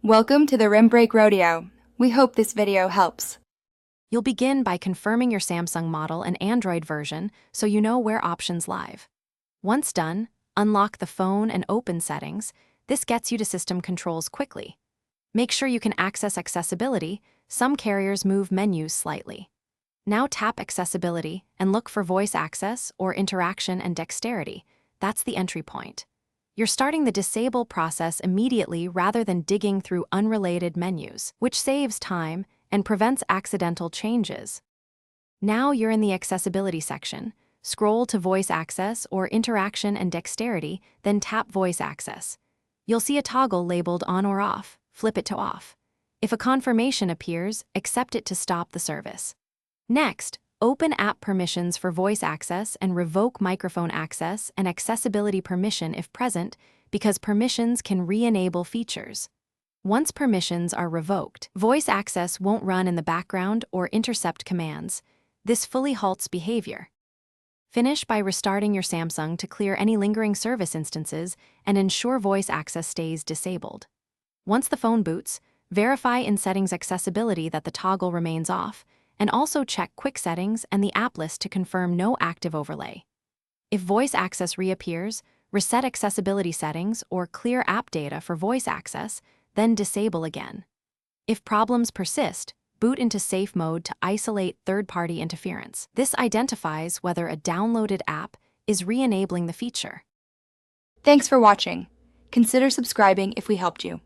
Welcome to the Rim Break Rodeo. We hope this video helps. You'll begin by confirming your Samsung model and Android version so you know where options live. Once done, unlock the phone and open settings. This gets you to system controls quickly. Make sure you can access accessibility. Some carriers move menus slightly. Now tap accessibility and look for voice access or interaction and dexterity. That's the entry point. You're starting the disable process immediately rather than digging through unrelated menus, which saves time and prevents accidental changes. Now you're in the accessibility section. Scroll to voice access or interaction and dexterity, then tap voice access. You'll see a toggle labeled on or off. Flip it to off. If a confirmation appears, accept it to stop the service. Next, open app permissions for voice access and revoke microphone access and accessibility permission if present, because permissions can re-enable features. Once permissions are revoked, voice access won't run in the background or intercept commands. This fully halts behavior. Finish by restarting your Samsung to clear any lingering service instances and ensure voice access stays disabled. Once the phone boots, verify in Settings Accessibility that the toggle remains off, and also check Quick Settings and the app list to confirm no active overlay. If voice access reappears, reset accessibility settings or clear app data for voice access, then disable again. If problems persist, boot into safe mode to isolate third-party interference. This identifies whether a downloaded app is re-enabling the feature. Thanks for watching. Consider subscribing if we helped you.